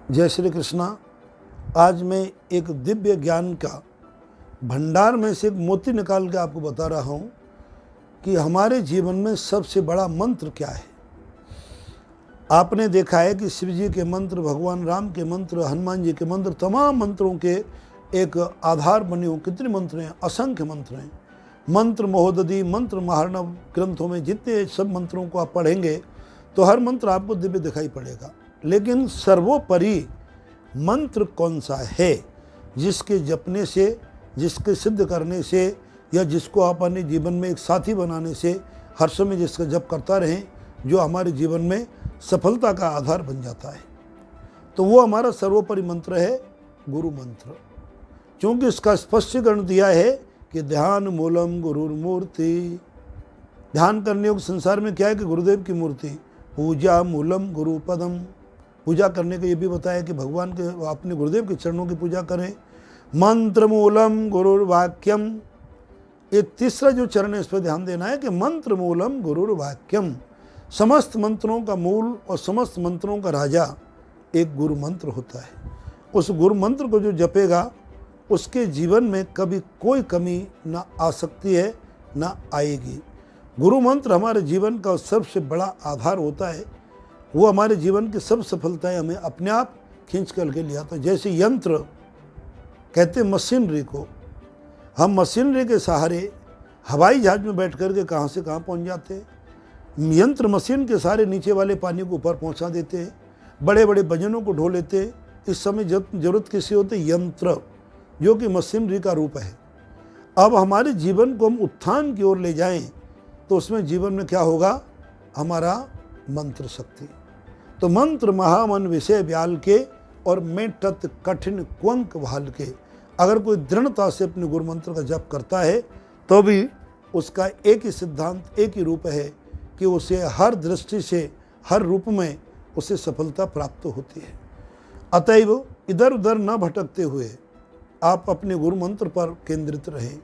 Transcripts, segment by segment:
जय श्री कृष्णा। आज मैं एक दिव्य ज्ञान का भंडार में से एक मोती निकाल के आपको बता रहा हूँ कि हमारे जीवन में सबसे बड़ा मंत्र क्या है। आपने देखा है कि शिव जी के मंत्र, भगवान राम के मंत्र, हनुमान जी के मंत्र, तमाम मंत्रों के एक आधार बने हो। कितने मंत्र हैं? असंख्य मंत्र हैं। मंत्र महोदधि, मंत्र महार्णव ग्रंथों में जितने सब मंत्रों को आप पढ़ेंगे तो हर मंत्र आपको दिव्य दिखाई पड़ेगा। लेकिन सर्वोपरि मंत्र कौन सा है जिसके जपने से, जिसके सिद्ध करने से या जिसको आप अपने जीवन में एक साथी बनाने से हर समय जिसका जप करता रहें, जो हमारे जीवन में सफलता का आधार बन जाता है। तो वो हमारा सर्वोपरि मंत्र है गुरु मंत्र। क्योंकि इसका स्पष्टीकरण दिया है कि ध्यान मूलम गुरुर्मूर्ति। ध्यान करने योग्य संसार में क्या है कि गुरुदेव की मूर्ति। पूजा मूलम गुरु पदम। पूजा करने का ये भी बताया कि भगवान के, अपने गुरुदेव के चरणों की पूजा करें। मंत्र मूलम गुरुर्वाक्यम। ये तीसरा जो चरण है इस पर ध्यान देना है कि मंत्र मूलम गुरुर्वाक्यम। समस्त मंत्रों का मूल और समस्त मंत्रों का राजा एक गुरु मंत्र होता है। उस गुरु मंत्र को जो जपेगा उसके जीवन में कभी कोई कमी ना आ सकती है, ना आएगी। गुरु मंत्र हमारे जीवन का सबसे बड़ा आधार होता है। वो हमारे जीवन की सब सफलताएं हमें अपने आप खींच करके ले आता है। जैसे यंत्र कहते मशीनरी को, हम मशीनरी के सहारे हवाई जहाज में बैठ कर के कहाँ से कहाँ पहुँच जाते हैं। यंत्र मशीन के सहारे नीचे वाले पानी को ऊपर पहुँचा देते हैं, बड़े बड़े वजनों को ढो लेते हैं। इस समय जरूरत किसी होते यंत्र, जो कि मशीनरी का रूप है। अब हमारे जीवन को हम उत्थान की ओर ले जाएं तो उसमें जीवन में क्या होगा? हमारा मंत्र शक्ति। तो मंत्र महामन विषय व्याल के और मैं तत् कठिन कुंक वाल के। अगर कोई दृढ़ता से अपने गुरु मंत्र का जप करता है तो भी उसका एक ही सिद्धांत, एक ही रूप है कि उसे हर दृष्टि से, हर रूप में उसे सफलता प्राप्त होती है। अतएव इधर उधर न भटकते हुए आप अपने गुरु मंत्र पर केंद्रित रहें।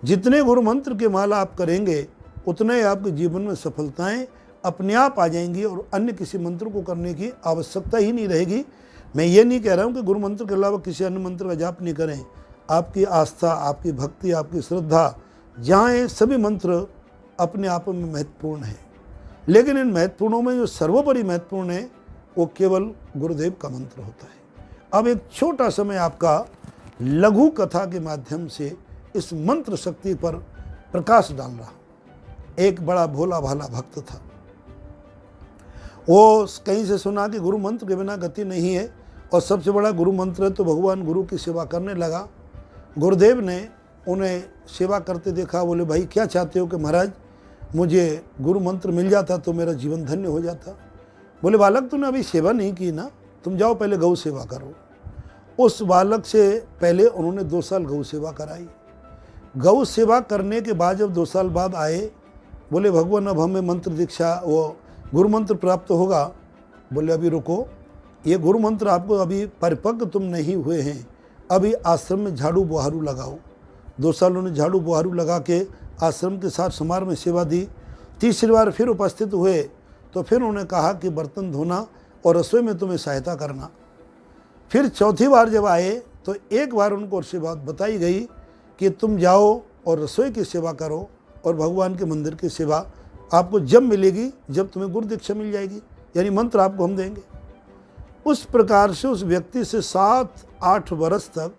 जितने गुरु मंत्र के माला आप करेंगे उतने आपके जीवन में सफलताएं अपने आप आ जाएंगी और अन्य किसी मंत्र को करने की आवश्यकता ही नहीं रहेगी। मैं ये नहीं कह रहा हूँ कि गुरु मंत्र के अलावा किसी अन्य मंत्र का जाप नहीं करें। आपकी आस्था, आपकी भक्ति, आपकी श्रद्धा जहाँ है, सभी मंत्र अपने आप में महत्वपूर्ण है। लेकिन इन महत्वपूर्णों में जो सर्वोपरि महत्वपूर्ण है वो केवल गुरुदेव का मंत्र होता है। अब एक छोटा समय आपका लघु कथा के माध्यम से इस मंत्र शक्ति पर प्रकाश डाल रहा हूँ। एक बड़ा भोला भाला भक्त था। वो कहीं से सुना कि गुरु मंत्र के बिना गति नहीं है और सबसे बड़ा गुरु मंत्र है, तो भगवान गुरु की सेवा करने लगा। गुरुदेव ने उन्हें सेवा करते देखा। बोले, भाई क्या चाहते हो? कि महाराज मुझे गुरु मंत्र मिल जाता तो मेरा जीवन धन्य हो जाता। बोले, बालक तूने अभी सेवा नहीं की ना, तुम जाओ पहले गौ सेवा करो। उस बालक से पहले उन्होंने 2 साल गौ सेवा कराई। गौ सेवा करने के बाद जब 2 साल बाद आए, बोले भगवान अब हमें मंत्र दीक्षा, वो गुरु मंत्र प्राप्त होगा। बोले अभी रुको, ये गुरु मंत्र आपको अभी परिपक्व तुम नहीं हुए हैं, अभी आश्रम में झाड़ू बुहारू लगाओ। 2 साल उन्होंने झाड़ू बुहारू लगा के आश्रम के साथ समारोह में सेवा दी। तीसरी बार फिर उपस्थित हुए तो फिर उन्होंने कहा कि बर्तन धोना और रसोई में तुम्हें सहायता करना। फिर चौथी बार जब आए तो एक बार उनको और बात बताई गई कि तुम जाओ और रसोई की सेवा करो और भगवान के मंदिर की सेवा आपको जब मिलेगी, जब तुम्हें गुरु दीक्षा मिल जाएगी, यानी मंत्र आपको हम देंगे। उस प्रकार से उस व्यक्ति से 7-8 वर्ष तक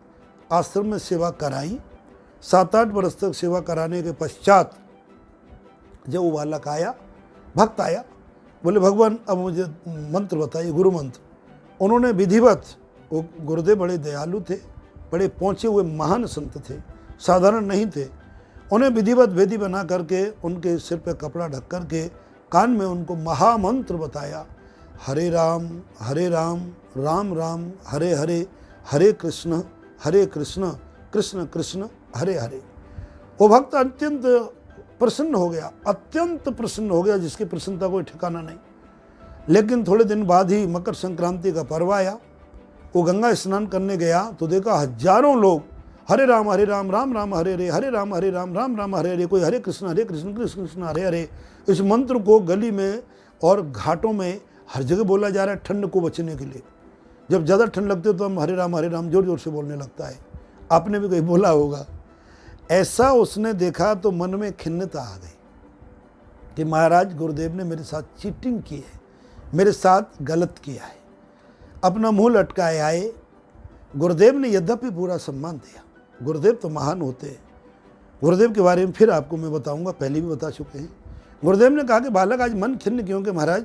आश्रम में सेवा कराई। 7-8 वर्ष तक सेवा कराने के पश्चात जब वो बालक आया, भक्त आया, बोले भगवान अब मुझे मंत्र बताइए, गुरु मंत्र। उन्होंने विधिवत, वो गुरुदेव बड़े दयालु थे, बड़े पहुँचे हुए महान संत थे, साधारण नहीं थे। उन्हें विधिवत वेदी बना करके उनके सिर पे कपड़ा ढक करके कान में उनको महामंत्र बताया, हरे राम राम राम हरे हरे, हरे कृष्ण कृष्ण कृष्ण हरे हरे। वो भक्त अत्यंत प्रसन्न हो गया, अत्यंत प्रसन्न हो गया, जिसकी प्रसन्नता कोई ठिकाना नहीं। लेकिन थोड़े दिन बाद ही मकर संक्रांति का पर्व आया। वो गंगा स्नान करने गया तो देखा हजारों लोग हरे राम राम राम हरे हरे, हरे राम राम राम हरे हरे, कोई हरे कृष्ण कृष्ण कृष्ण हरे हरे। इस मंत्र को गली में और घाटों में हर जगह बोला जा रहा है ठंड को बचने के लिए। जब ज़्यादा ठंड लगती है तो हम हरे राम जोर जोर से बोलने लगता है। आपने भी कहीं बोला होगा। ऐसा उसने देखा तो मन में खिन्नता आ गई कि महाराज गुरुदेव ने मेरे साथ चीटिंग की है, मेरे साथ गलत किया है। अपना मुंह लटकाए आए। गुरुदेव ने यद्यपि पूरा सम्मान दिया। गुरुदेव तो महान होते हैं। गुरुदेव के बारे में फिर आपको मैं बताऊंगा, पहले भी बता चुके हैं। गुरुदेव ने कहा कि बालक आज मन खिन्न क्यों? कि महाराज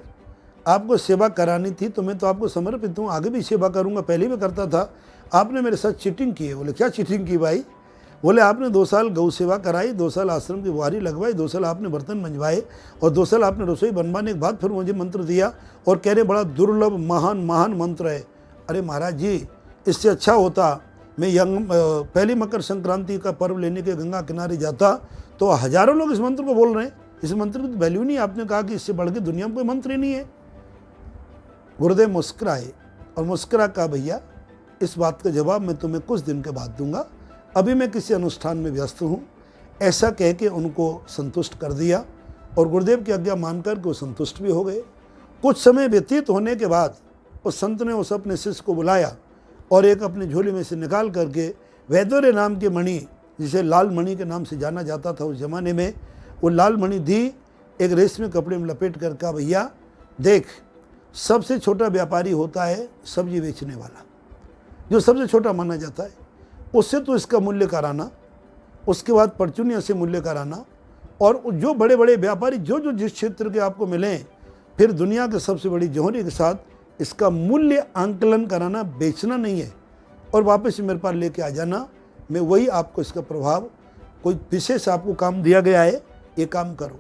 आपको सेवा करानी थी तो मैं तो आपको समर्पित हूँ, आगे भी सेवा करूँगा, पहले भी करता था। आपने मेरे साथ चीटिंग की है। बोले क्या चीटिंग की भाई? बोले आपने 2 साल गौ सेवा कराई, 2 साल आश्रम की बुहारी लगवाई, 2 साल आपने बर्तन मंजवाए और 2 साल आपने रसोई बनवाने के बाद फिर मुझे मंत्र दिया और कह रहे बड़ा दुर्लभ महान मंत्र है। अरे महाराज जी, इससे अच्छा होता मैं पहली मकर संक्रांति का पर्व लेने के गंगा किनारे जाता तो हजारों लोग इस मंत्र को बोल रहे हैं। इस मंत्र की तो वैल्यू नहीं। आपने कहा कि इससे बढ़ के दुनिया में कोई मंत्र ही नहीं है। गुरुदेव मुस्कुराए और मुस्कुरा कहा भैया इस बात का जवाब मैं तुम्हें कुछ दिन के बाद दूंगा, अभी मैं किसी अनुष्ठान में व्यस्त हूँ। ऐसा कह के उनको संतुष्ट कर दिया और गुरुदेव की आज्ञा मानकर के वो संतुष्ट भी हो गए। कुछ समय व्यतीत होने के बाद उस संत ने उस अपने शिष्य को बुलाया और एक अपनी झोली में से निकाल करके वैदुर्य नाम की मणि, जिसे लाल मणि के नाम से जाना जाता था उस जमाने में, वो लाल मणि दी। एक रेशमी कपड़े में लपेट कर कहा भैया देख, सबसे छोटा व्यापारी होता है सब्जी बेचने वाला, जो सबसे छोटा माना जाता है, उससे तो इसका मूल्य कराना, उसके बाद परचूनिया से मूल्य कराना, और जो बड़े बड़े व्यापारी जो जिस क्षेत्र के आपको मिलें, फिर दुनिया के सबसे बड़ी जौहरी के साथ इसका मूल्य आंकलन कराना, बेचना नहीं है और वापस मेरे पास लेके आ जाना। मैं वही आपको इसका प्रभाव, कोई विशेष आपको काम दिया गया है, ये काम करो।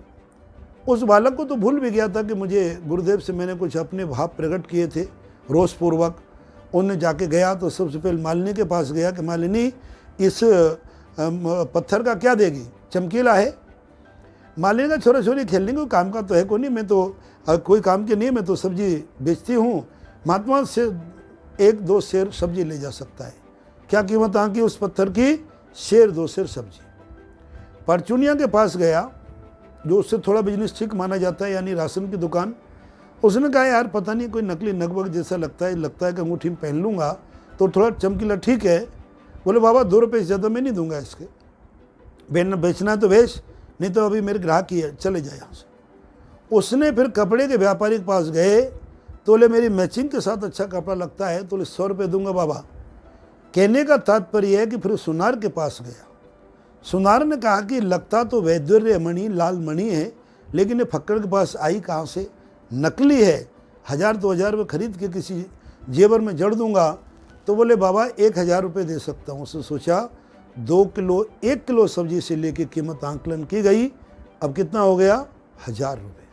उस बालक को तो भूल भी गया था कि मुझे गुरुदेव से मैंने कुछ अपने भाव प्रकट किए थे रोषपूर्वक। उन्होंने जाके गया तो सबसे पहले मालिनी के पास गया कि मालिनी इस पत्थर का क्या देगी, चमकीला है। मालिनी का छोरा छोरी खेलने को काम का तो है कोई नहीं, मैं तो कोई काम के नहीं, मैं तो सब्जी बेचती हूँ। महात्मा से 1-2 शेर सब्जी ले जा सकता है। क्या कीमत आंकी उस पत्थर की? 1.5 शेर सब्जी। परचूनिया के पास गया, जो उससे थोड़ा बिजनेस ठीक माना जाता है, यानी राशन की दुकान। उसने कहा यार पता नहीं कोई नकली नगबग जैसा लगता है कि अंगूठी में पहन लूँगा तो थोड़ा चमकीला ठीक है। बोले बाबा 2 रुपये से ज़्यादा मैं नहीं दूंगा इसके, बेचना है तो बेच, नहीं तो अभी मेरे ग्राहक ही है, चले जाए यहाँ से। उसने फिर कपड़े के व्यापारी के पास गए तो बोले मेरी मैचिंग के साथ अच्छा कपड़ा लगता है तो 100 रुपये दूंगा बाबा। कहने का तात्पर्य है कि फिर सुनार के पास गया। सुनार ने कहा कि लगता तो वैदुर्य मणि लाल मणि है, लेकिन ये फक्कड़ के पास आई कहाँ से, नकली है, 1000-2000 रुपये खरीद के किसी जेवर में जड़ दूंगा। तो बोले बाबा 1000 रुपये दे सकता हूँ। उसने सोचा 1 किलो सब्जी से लेके कीमत आंकलन की गई, अब कितना हो गया, 1000 रुपये।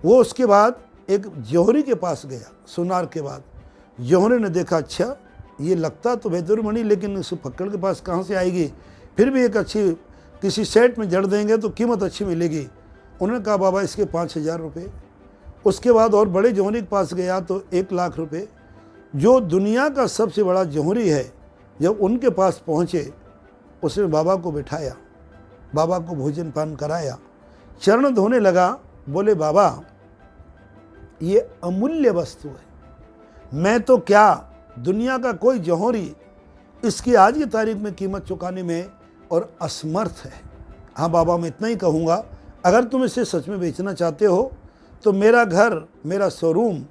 वो उसके बाद एक जौहरी के पास गया, सुनार के बाद। जौहरी ने देखा अच्छा ये लगता तो वैदुर्य मणि, लेकिन इस फक्कड़ के पास कहाँ से आएगी, फिर भी एक अच्छी किसी सेट में जड़ देंगे तो कीमत अच्छी मिलेगी। उन्होंने कहा बाबा इसके 5000 रुपये। उसके बाद और बड़े जौहरी के पास गया तो 1 लाख रुपये। जो दुनिया का सबसे बड़ा जौहरी है, जब उनके पास पहुँचे उसने बाबा को बिठाया, बाबा को भोजन पान कराया, चरण धोने लगा। बोले बाबा ये अमूल्य वस्तु है, मैं तो क्या दुनिया का कोई जौहरी इसकी आज की तारीख में कीमत चुकाने में और असमर्थ है। हाँ बाबा मैं इतना ही कहूँगा, अगर तुम इसे सच में बेचना चाहते हो तो मेरा घर, मेरा शोरूम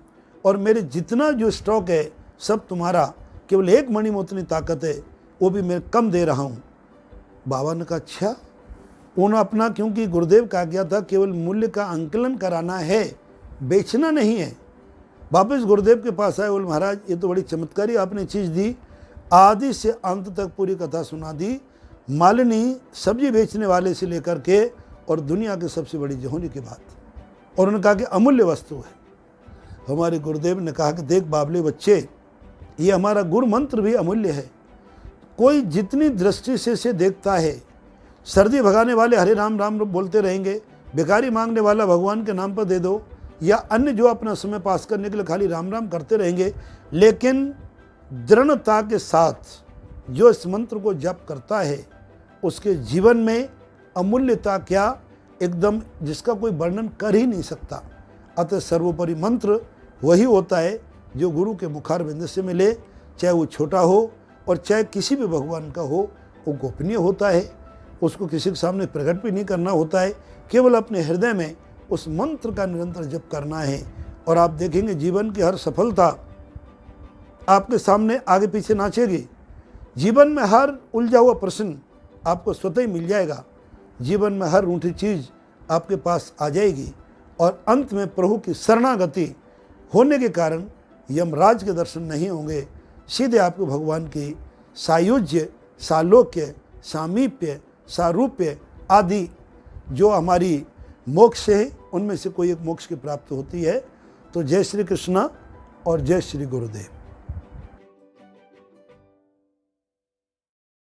और मेरे जितना जो स्टॉक है सब तुम्हारा, केवल 1 मणि में उतनी ताकत है, वो भी मैं कम दे रहा हूँ। बाबा ने कहा अच्छा। उन्होंने अपना, क्योंकि गुरुदेव कहा गया था केवल मूल्य का आंकलन कराना है, बेचना नहीं है। वापस गुरुदेव के पास आए, बोले महाराज ये तो बड़ी चमत्कारी आपने चीज़ दी, आदि से अंत तक पूरी कथा सुना दी। मालिनी सब्जी बेचने वाले से लेकर के और दुनिया की सबसे बड़ी जौहरी की बात, और उन्होंने कहा कि अमूल्य वस्तु है। हमारे गुरुदेव ने कहा कि देख बाबले बच्चे, ये हमारा गुरु मंत्र भी अमूल्य है। कोई जितनी दृष्टि से इसे देखता है, सर्दी भगाने वाले हरे राम राम बोलते रहेंगे, भिखारी मांगने वाला भगवान के नाम पर दे दो, या अन्य जो अपना समय पास करने के लिए खाली राम राम करते रहेंगे, लेकिन दृढ़ता के साथ जो इस मंत्र को जप करता है उसके जीवन में अमूल्यता क्या, एकदम जिसका कोई वर्णन कर ही नहीं सकता। अतः सर्वोपरि मंत्र वही होता है जो गुरु के मुखारबिंद से मिले, चाहे वो छोटा हो और चाहे किसी भी भगवान का हो, वो गोपनीय होता है, उसको किसी के सामने प्रकट भी नहीं करना होता है, केवल अपने हृदय में उस मंत्र का निरंतर जप करना है। और आप देखेंगे जीवन की हर सफलता आपके सामने आगे पीछे नाचेगी। जीवन में हर उलझा हुआ प्रश्न आपको स्वतः ही मिल जाएगा। जीवन में हर रूठी चीज़ आपके पास आ जाएगी और अंत में प्रभु की शरणागति होने के कारण यमराज के दर्शन नहीं होंगे, सीधे आपको भगवान की सायुज्य, सालोक्य, सामीप्य, सारूप्य आदि जो हमारी मोक्ष है उनमें से कोई एक मोक्ष की प्राप्ति होती है। तो जय श्री कृष्ण और जय श्री गुरुदेव।